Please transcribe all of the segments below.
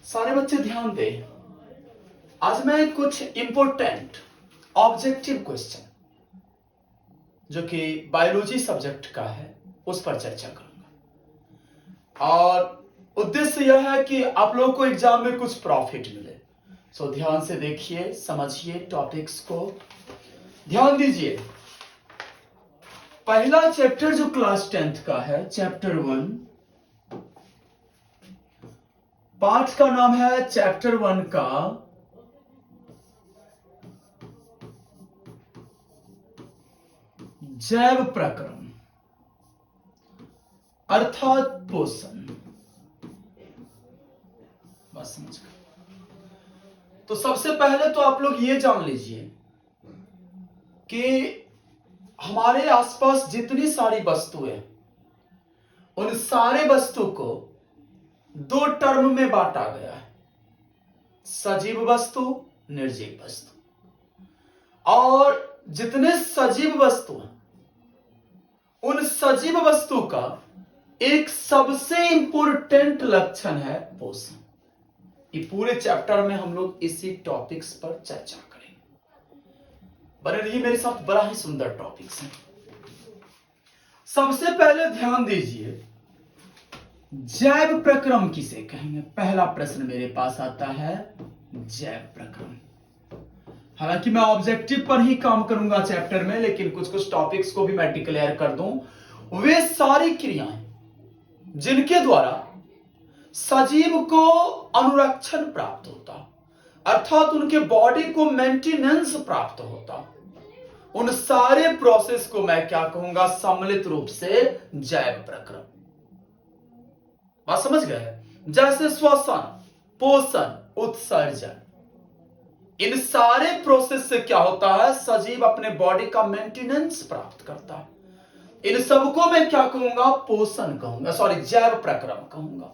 सारे बच्चे ध्यान दें। आज मैं कुछ इंपॉर्टेंट ऑब्जेक्टिव क्वेश्चन जो कि बायोलॉजी सब्जेक्ट का है उस पर चर्चा करूंगा और उद्देश्य यह है कि आप लोगों को एग्जाम में कुछ प्रॉफिट मिले। सो ध्यान से देखिए, समझिए, टॉपिक्स को ध्यान दीजिए। पहला चैप्टर जो क्लास 10th का है, चैप्टर 1, पाठ का नाम है चैप्टर 1 का जैव प्रक्रम अर्थात पोषण। बस समझ गए। तो सबसे पहले तो आप लोग ये जान लीजिए कि हमारे आसपास जितनी सारी वस्तुएं, उन सारे वस्तु को दो टर्म में बांटा गया है, सजीव वस्तु, निर्जीव वस्तु। और जितने सजीव वस्तु हैं, उन सजीव वस्तु का एक सबसे इंपॉर्टेंट लक्षण है पोषण। ये पूरे चैप्टर में हम लोग इसी टॉपिक्स पर चर्चा करेंगे। बने रहिए मेरे साथ, बड़ा ही सुंदर टॉपिक्स है। सबसे पहले ध्यान दीजिए, जैव प्रक्रम किसे कहेंगे? पहला प्रश्न मेरे पास आता है, जैव प्रक्रम। हालांकि मैं ऑब्जेक्टिव पर ही काम करूंगा चैप्टर में, लेकिन कुछ कुछ टॉपिक्स को भी मैं डिक्लेयर कर दूं। वे सारी क्रियाएं जिनके द्वारा सजीव को अनुरक्षण प्राप्त होता, अर्थात उनके बॉडी को मेंटेनेंस प्राप्त होता, उन सारे प्रोसेस को मैं क्या कहूंगा? सम्मिलित रूप से जैव प्रक्रम। बात समझ गए? जैसे श्वसन, पोषण, उत्सर्जन, इन सारे प्रोसेस से क्या होता है? सजीव अपने बॉडी का मेंटेनेंस प्राप्त करता है। इन सबको मैं क्या कहूंगा? पोषण कहूंगा, सॉरी, जैव प्रक्रम कहूंगा।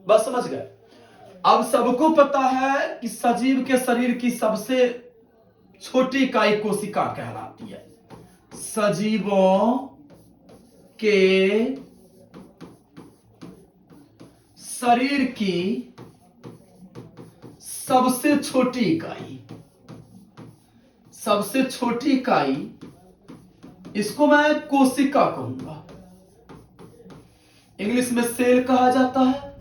बस समझ गए? अब सबको पता है कि सजीव के शरीर की सबसे छोटी इकाई कोशिका कहलाती है। सजीवों के शरीर की सबसे छोटी इकाई, सबसे छोटी इकाई, इसको मैं कोशिका कहूंगा। इंग्लिश में सेल कहा जाता है।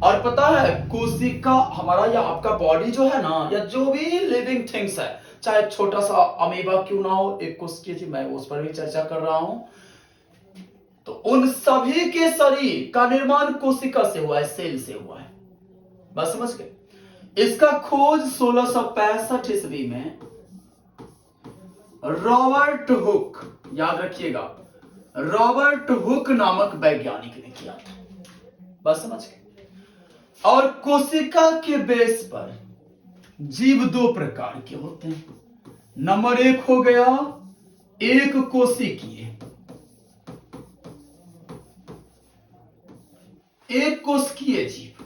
और पता है, कोशिका हमारा या आपका बॉडी जो है ना, या जो भी लिविंग थिंग्स है, चाहे छोटा सा अमीबा क्यों ना हो, एक कोशिकीय जीव, मैं उस पर भी चर्चा कर रहा हूं, तो उन सभी के शरीर का निर्माण कोशिका से हुआ है, सेल से हुआ है। बस समझ गए? इसका खोज 1665 ईस्वी में रॉबर्ट हुक, याद रखिएगा, रॉबर्ट हुक नामक वैज्ञानिक ने किया था। बस समझ गए? और कोशिका के बेस पर जीव दो प्रकार के होते हैं। नंबर 1 हो गया एक कोशिकीय। एक कोशिकीय जीव,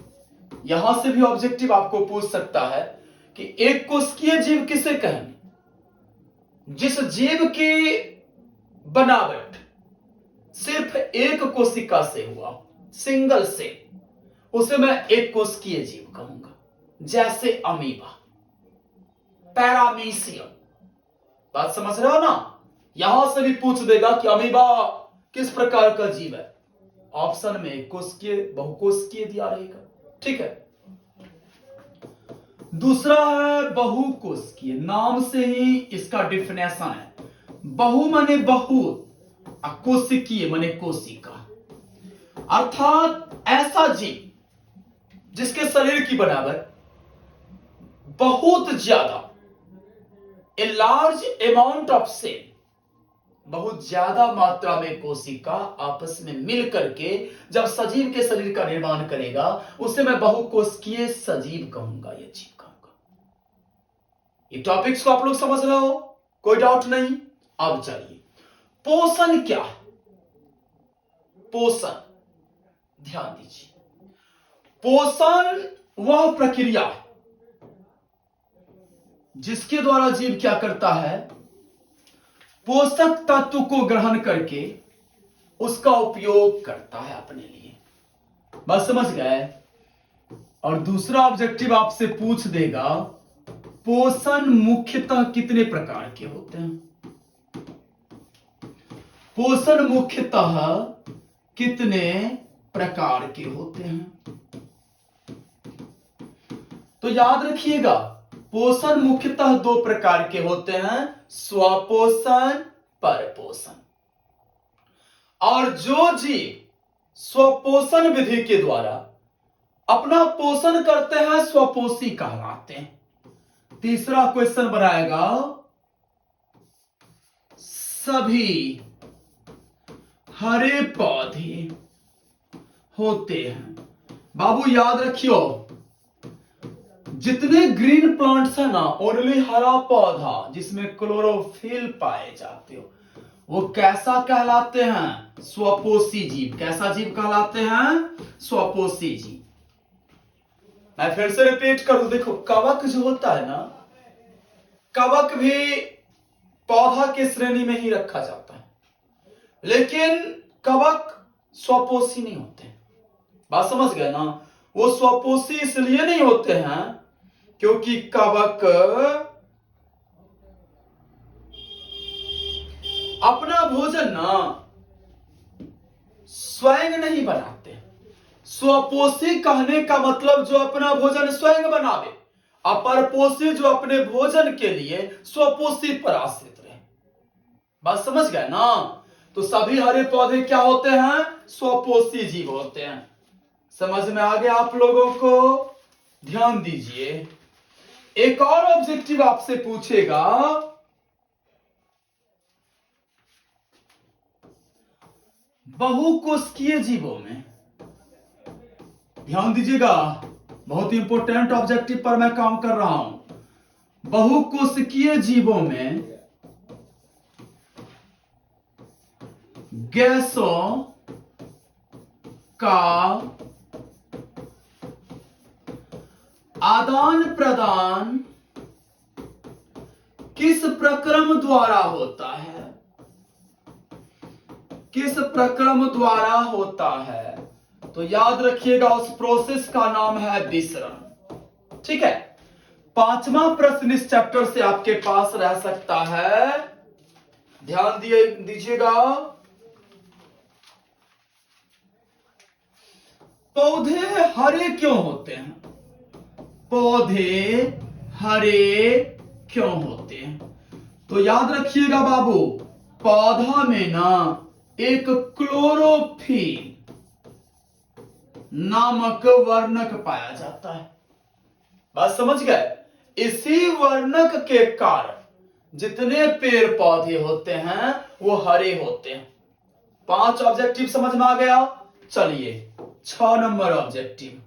यहां से भी ऑब्जेक्टिव आपको पूछ सकता है कि एक कोशिकीय जीव किसे कहेंगे? जिस जीव की बनावट सिर्फ एक कोशिका से हुआ, सिंगल सेल, उसे मैं एक कोशिकीय जीव कहूंगा। जैसे अमीबा, पैरामीशियम। बात समझ रहे हो ना? यहां से भी पूछ देगा कि अमीबा किस प्रकार का जीव है। ऑप्शन में एक कोशिकीय, बहुकोशिकीय दिया रहेगा। ठीक है। दूसरा है बहुकोशिकीय। नाम से ही इसका डिफिनेशन है। बहु माने बहुत, कोशिकीय माने कोशिका, अर्थात ऐसा जीव जिसके शरीर की बनावट बहुत ज्यादा, a large amount of cell, बहुत ज्यादा मात्रा में कोशिका आपस में मिल करके जब सजीव के शरीर का निर्माण करेगा, उसे मैं बहुकोशिकीय सजीव कहूंगा, ये जीव कहूंगा। ये टॉपिक्स को आप लोग समझ रहे हो? कोई डाउट नहीं? अब चलिए, पोषण क्या है? पोषण, ध्यान दीजिए, पोषण वह प्रक्रिया है जिसके द्वारा जीव क्या करता है? पोषक तत्व को ग्रहण करके उसका उपयोग करता है अपने लिए। बस समझ गए? और दूसरा ऑब्जेक्टिव आपसे पूछ देगा पोषण मुख्यतः कितने प्रकार के होते हैं। पोषण मुख्यतः कितने प्रकार के होते हैं। तो याद रखिएगा पोषण मुख्यतः दो प्रकार के होते हैं, स्वपोषण, परपोषण। और जो जीव स्वपोषण विधि के द्वारा अपना पोषण करते हैं स्वपोषी कहलाते हैं। तीसरा क्वेश्चन बनाएगा सभी हरे पौधे होते हैं। बाबू याद रखियो जितने ग्रीन प्लांट्स है ना, ओनली हरा पौधा जिसमें क्लोरोफिल पाए जाते हो वो कैसा कहलाते हैं, स्वपोषी जीव। कैसा जीव कहलाते हैं, स्वपोषी जीव। मैं फिर से रिपीट कर दूं, देखो कवक जो होता है ना, कवक भी पौधा के श्रेणी में ही रखा जाता है, लेकिन कवक स्वपोषी नहीं होते। बात समझ गए ना। वो स्वपोषी इसलिए नहीं होते हैं क्योंकि कवक अपना भोजन ना स्वयं नहीं बनाते। स्वपोषी कहने का मतलब जो अपना भोजन स्वयं बनावे, और परपोषी जो अपने भोजन के लिए स्वपोषी पर आश्रित रहे। बात समझ गए ना। तो सभी हरे पौधे क्या होते हैं, स्वपोषी जीव होते हैं। समझ में आ गया आप लोगों को। ध्यान दीजिए एक और ऑब्जेक्टिव आपसे पूछेगा, बहुकोशिकीय जीवों में। ध्यान दीजिएगा बहुत इंपॉर्टेंट ऑब्जेक्टिव पर मैं काम कर रहा हूं। बहुकोशिकीय जीवों में गैसों का आदान प्रदान किस प्रक्रम द्वारा होता है, किस प्रक्रम द्वारा होता है। तो याद रखिएगा उस प्रोसेस का नाम है विसरण। ठीक है। पांचवा प्रश्न इस चैप्टर से आपके पास रह सकता है, ध्यान दीजिएगा। पौधे हरे क्यों होते हैं, पौधे हरे क्यों होते हैं। तो याद रखिएगा बाबू पौधा में ना एक क्लोरोफिल नामक वर्णक पाया जाता है। बात समझ गए। इसी वर्णक के कारण जितने पेड़ पौधे होते हैं वो हरे होते हैं। 5 ऑब्जेक्टिव समझ में आ गया। चलिए 6 नंबर ऑब्जेक्टिव।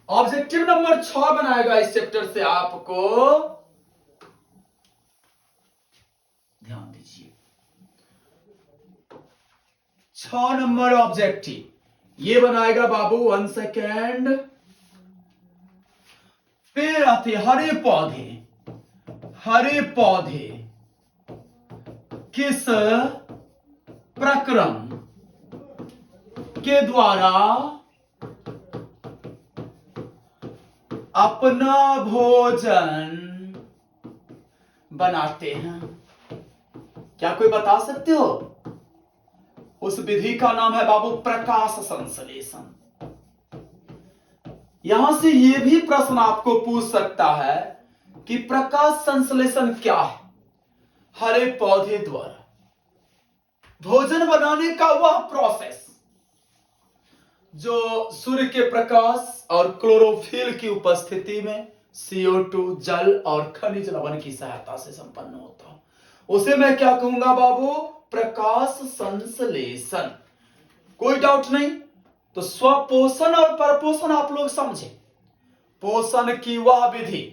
ऑब्जेक्टिव नंबर 6 बनाएगा इस चैप्टर से आपको, ध्यान दीजिए। 6 नंबर ऑब्जेक्टिव ये बनाएगा बाबू, 1 सेकेंड। पेड़ आते हरे पौधे, हरे पौधे किस प्रक्रम के द्वारा अपना भोजन बनाते हैं। क्या कोई बता सकते हो। उस विधि का नाम है बाबू प्रकाश संश्लेषण। यहां से यह भी प्रश्न आपको पूछ सकता है कि प्रकाश संश्लेषण क्या है। हरे पौधे द्वारा भोजन बनाने का वह प्रोसेस जो सूर्य के प्रकाश और क्लोरोफिल की उपस्थिति में CO2 जल और खनिज लवण की सहायता से संपन्न होता है, उसे मैं क्या कहूंगा बाबू, प्रकाश संश्लेषण। कोई डाउट नहीं। तो स्वपोषण और परपोषण आप लोग समझे। पोषण की वह विधि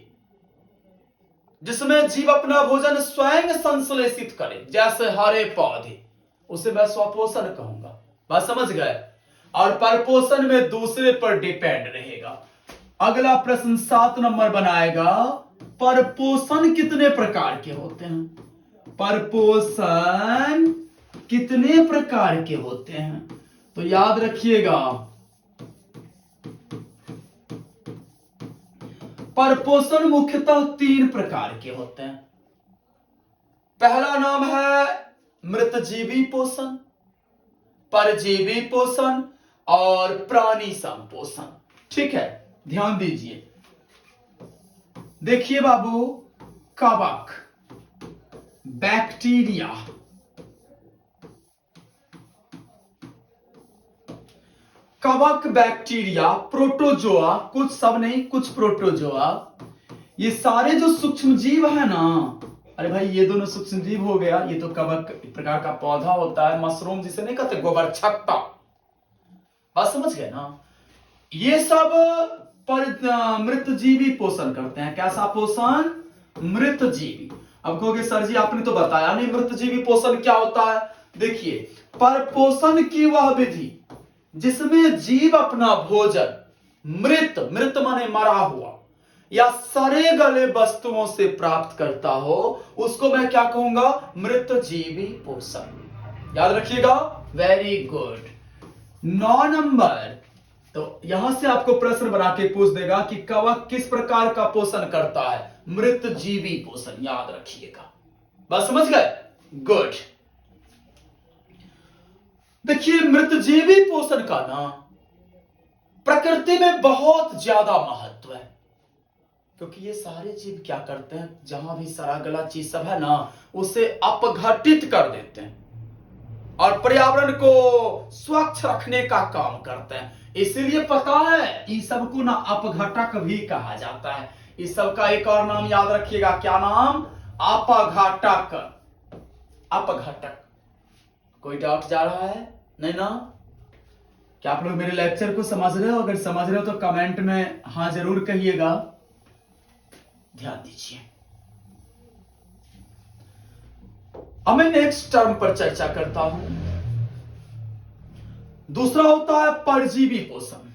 जिसमें जीव अपना भोजन स्वयं संश्लेषित करे, जैसे हरे पौधे, उसे मैं स्वपोषण कहूंगा। बात समझ गए। और परपोषण में दूसरे पर डिपेंड रहेगा। अगला प्रश्न 7 नंबर बनाएगा, परपोषण कितने प्रकार के होते हैं, परपोषण कितने प्रकार के होते हैं। तो याद रखिएगा परपोषण मुख्यतः 3 प्रकार के होते हैं। पहला नाम है मृतजीवी पोषण, परजीवी पोषण और प्राणी संपोषण। ठीक है, ध्यान दीजिए। देखिए बाबू, कवक, बैक्टीरिया, कवक, बैक्टीरिया, प्रोटोजोआ, कुछ सब नहीं, कुछ प्रोटोजोआ, ये सारे जो सूक्ष्म जीव है ना, अरे भाई ये दोनों सूक्ष्म जीव हो गया। ये तो कवक एक प्रकार का पौधा होता है, मशरूम जिसे नहीं कहते, गोबर छत्ता, बात समझ गए ना। ये सब मृतजीवी पोषण करते हैं। कैसा पोषण? मृतजीवी। अब कहोगे सर जी आपने तो बताया नहीं मृतजीवी पोषण क्या होता है। देखिए, परपोषण की वह विधि जिसमें जीव अपना भोजन मृत, मृत माने मरा हुआ, या सड़े गले वस्तुओं से प्राप्त करता हो, उसको मैं क्या कहूंगा? मृतजीवी पोषण। याद रखिएगा, वेरी गुड। 9 नंबर, तो यहां से आपको प्रश्न बना के पूछ देगा कि कवक किस प्रकार का पोषण करता है? मृतजीवी पोषण, याद रखिएगा। बस समझ गए? गुड। देखिए, मृतजीवी पोषण का ना प्रकृति में बहुत ज्यादा महत्व है, क्योंकि ये सारे जीव क्या करते हैं, जहां भी सड़ा गला चीज सब है ना, उसे अपघटित कर देते हैं और पर्यावरण को स्वच्छ रखने का काम करते हैं। इसीलिए पता है इस सब को ना अपघटक भी कहा जाता है। इस सब का एक और नाम याद रखिएगा, क्या नाम? अपघटक। अपघटक। कोई डाउट जा रहा है? नहीं ना? क्या आप लोग मेरे लेक्चर को समझ रहे हो? अगर समझ रहे हो तो कमेंट में हाँ जरूर कहिएगा। ध्यान दीजिए। अब मैं नेक्स्ट टर्म पर चर्चा करता हूं। दूसरा होता है परजीवी पोषण।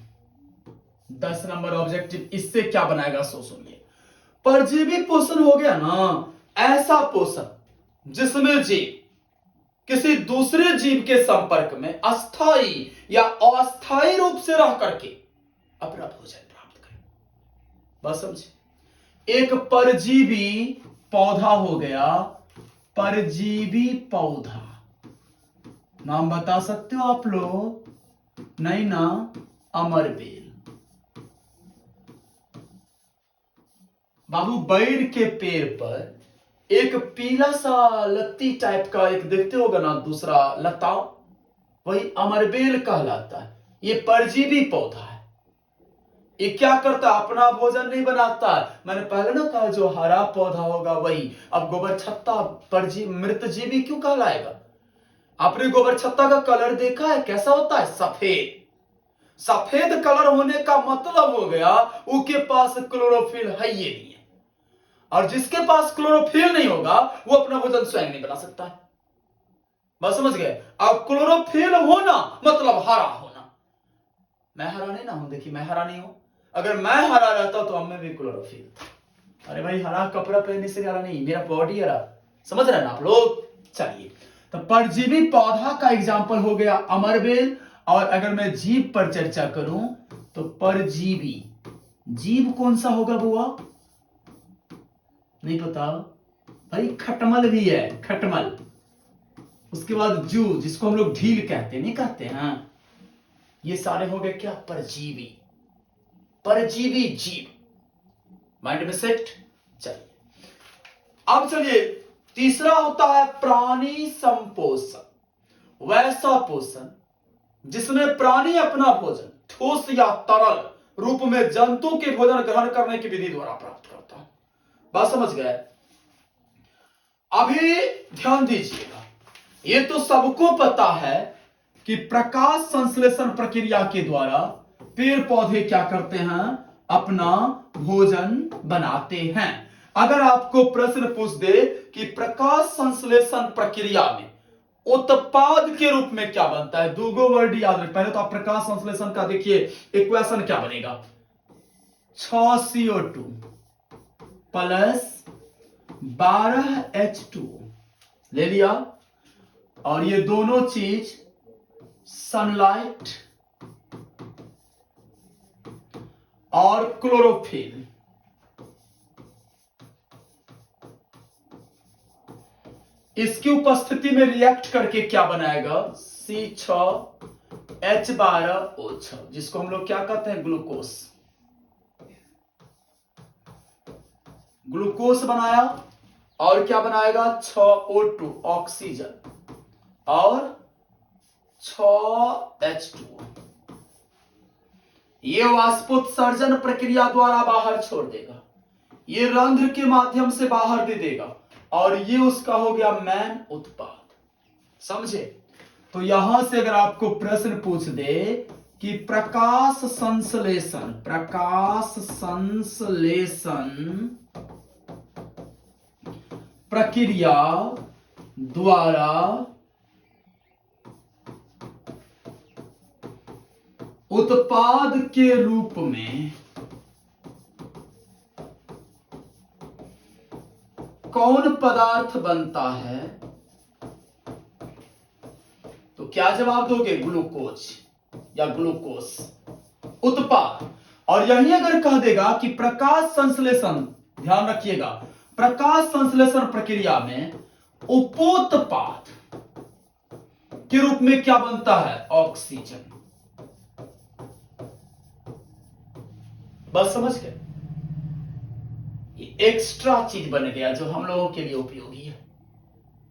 10 नंबर ऑब्जेक्टिव इससे क्या बनाएगा सो सुनिए। परजीवी पोषण हो गया ना ऐसा पोषण जिसमें जीव किसी दूसरे जीव के संपर्क में अस्थायी या अस्थायी रूप से रह करके अपना भोजन प्राप्त करे। बस समझे? एक परजीवी पौधा हो गया, परजीवी पौधा। नाम बता सकते हो आप लोग? नहीं ना? अमरबेल। बाबू, बैर के पेड़ पर एक पीला सा लत्ती टाइप का एक देखते होगा ना, दूसरा लता, वही अमरबेल कहलाता है। ये परजीवी पौधा है। ये क्या करता है? अपना भोजन नहीं बनाता है। मैंने पहले ना कहा जो हरा पौधा होगा वही। अब गोबर छत्ता मृतजीवी क्यों कहलाएगा? आपने गोबर छत्ता का कलर देखा है? कैसा होता है? सफेद। सफेद कलर होने का मतलब हो गया उसके पास क्लोरोफिल है ये नहीं है, और जिसके पास क्लोरोफिल नहीं होगा वो अपना भोजन स्वयं नहीं बना सकता है। बस समझ गए? अब क्लोरोफिल होना मतलब हरा होना। मैं हरा नहीं ना हूं, देखिए मैं हरा नहीं हूं। अगर मैं हरा रहता तो हमें भी क्लोरोफिल था। अरे भाई, हरा कपड़ा पहनने से हरा नहीं, मेरा बॉडी हरा। समझ रहे हैं ना आप लोग? चलिए, तो परजीवी पौधा का एग्जाम्पल हो गया अमरबेल। और अगर मैं जीव पर चर्चा करूं तो परजीवी जीव कौन सा होगा बुआ? नहीं पता भाई? खटमल भी है, खटमल। उसके बाद जू, जिसको हम लोग ढील कहते नहीं कहते हैं, ये सारे हो गए क्या? परजीवी। परजीवी जीव। माइंड में सेट? चलिए, अब चलिए तीसरा होता है प्राणी संपोषण। वैसा पोषण जिसमें प्राणी अपना भोजन ठोस या तरल रूप में जंतु के भोजन ग्रहण करने की विधि द्वारा प्राप्त करता है। बात समझ गए? अभी ध्यान दीजिएगा, ये तो सबको पता है कि प्रकाश संश्लेषण प्रक्रिया के द्वारा पेड़ पौधे क्या करते हैं? अपना भोजन बनाते हैं। अगर आपको प्रश्न पूछ दे कि प्रकाश संश्लेषण प्रक्रिया में उत्पाद के रूप में क्या बनता है, दूगो वर्ड याद रखें। पहले तो आप प्रकाश संश्लेषण का देखिए इक्वेशन क्या बनेगा, 6CO2 प्लस 12H2 ले लिया, और ये दोनों चीज सनलाइट और क्लोरोफिल, इसकी उपस्थिति में रिएक्ट करके क्या बनाएगा, C6H12O6, जिसको हम लोग क्या कहते हैं, ग्लूकोज। ग्लूकोज बनाया और क्या बनाएगा, 6O2 ऑक्सीजन और 6H2O। ये वाष्पोत्सर्जन प्रक्रिया द्वारा बाहर छोड़ देगा, ये रंध्र के माध्यम से बाहर दे देगा और ये उसका हो गया मैन उत्पाद। समझे? तो यहां से अगर आपको प्रश्न पूछ दे कि प्रकाश संश्लेषण प्रक्रिया द्वारा उत्पाद के रूप में कौन पदार्थ बनता है, तो क्या जवाब दोगे, ग्लूकोज या ग्लूकोज उत्पाद। और यही अगर कह देगा कि प्रकाश संश्लेषण, ध्यान रखिएगा, प्रकाश संश्लेषण प्रक्रिया में उपोत्पाद के रूप में क्या बनता है, ऑक्सीजन। बस समझ गए, ये एक्स्ट्रा चीज बन गया जो हम लोगों के लिए उपयोगी है।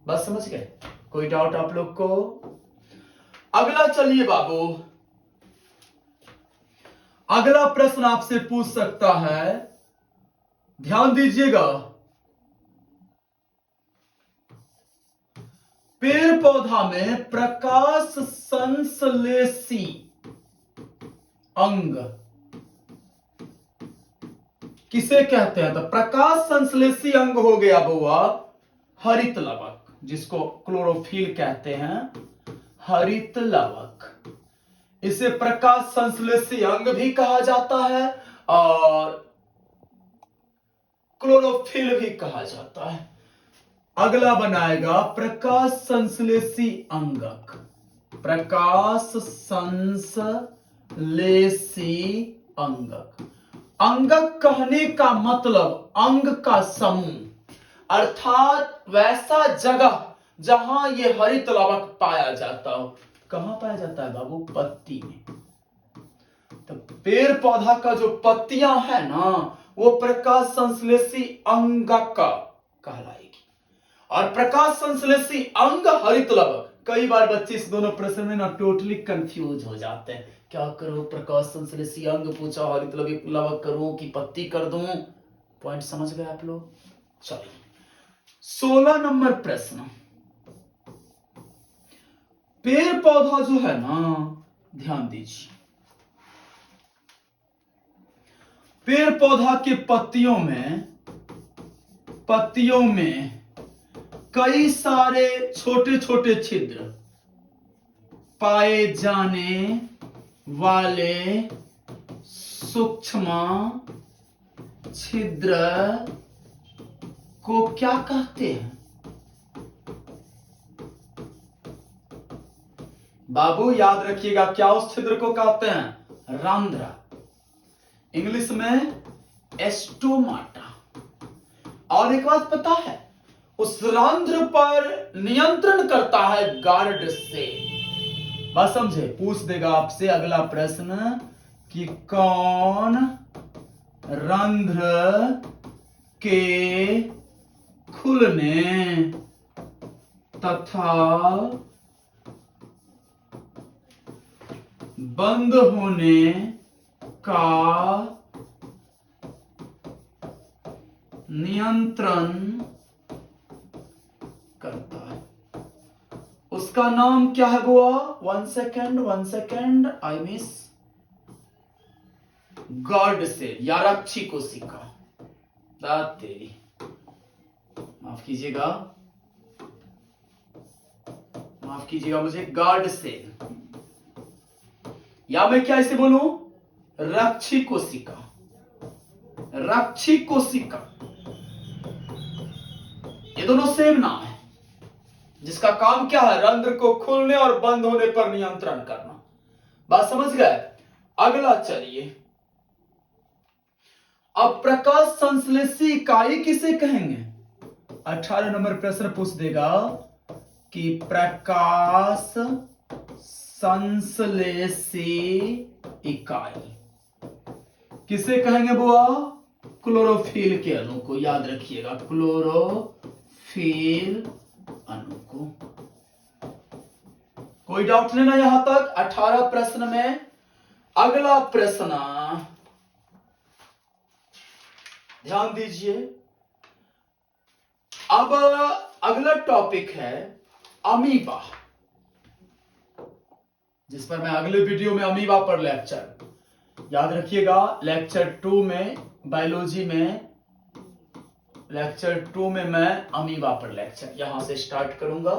बस समझ गए, कोई डाउट आप लोग को? अगला चलिए बाबू, अगला प्रश्न आपसे पूछ सकता है, ध्यान दीजिएगा, पेड़ पौधा में प्रकाश संश्लेषी अंग किसे कहते हैं, तो प्रकाश संश्लेषी अंग हो गया बुआ हरित लवक, जिसको क्लोरोफिल कहते हैं, हरित लवक। इसे प्रकाश संश्लेषी अंग भी कहा जाता है और क्लोरोफिल भी कहा जाता है। अगला बनाएगा प्रकाश संश्लेषी अंगक, प्रकाश संश्लेषी अंगक। अंगक कहने का मतलब अंग का समूह, अर्थात वैसा जगह जहां ये हरित लवक पाया जाता हो। कहां पाया जाता है बाबू, पत्ती में। तो पेड़ पौधा का जो पत्तियां है ना, वो प्रकाश संश्लेषी अंगक कहलाएगी। और प्रकाश संश्लेषी अंग हरित लवक। कई बार बच्चे इस दोनों प्रश्न में ना टोटली कंफ्यूज हो जाते हैं, क्या करो, प्रकाश संश्लेषी अंग पूछा, हरित लवक करूं कि पत्ती कर दूं। पॉइंट समझ गए आप लोग? चलिए 16 नंबर प्रश्न, पेड़ पौधा जो है ना, ध्यान दीजिए, पेड़ पौधा के पत्तियों में कई सारे छोटे छोटे छिद्र पाए जाने वाले सूक्ष्म छिद्र को क्या कहते हैं? बाबू याद रखिएगा, क्या उस छिद्र को कहते हैं? रंध्र, इंग्लिश में एस्टोमाटा। और एक बात पता है, उस रंध्र पर नियंत्रण करता है गार्ड से। बस समझे, पूछ देगा आपसे अगला प्रश्न कि कौन रंध्र के खुलने तथा बंद होने का नियंत्रण करता है, उसका नाम क्या है बुआ? One second, I miss, guard cell या रक्षी कोशिका। तेरी माफ कीजिएगा मुझे, गार्ड सेल, या मैं क्या इसे बोलूं? रक्षी कोशिका। ये दोनों सेम नाम है, जिसका काम क्या है? रंध्र को खुलने और बंद होने पर नियंत्रण करना। बात समझ गए? अगला चलिए, अब प्रकाश संश्लेषी इकाई किसे कहेंगे? 18 नंबर प्रश्न पूछ देगा कि प्रकाश संश्लेषी इकाई किसे कहेंगे बुआ? क्लोरोफिल के अणु को। याद रखिएगा, क्लोरोफिल अणु को। कोई डाउट नहीं ना यहां तक? 18 प्रश्न में अगला प्रश्न ध्यान दीजिए। अब अगला टॉपिक है अमीबा, जिस पर मैं अगले वीडियो में अमीबा पर लेक्चर, याद रखिएगा, लेक्चर 2 में बायोलॉजी में, लेक्चर 2 में मैं अमीबा पर लेक्चर यहां से स्टार्ट करूंगा।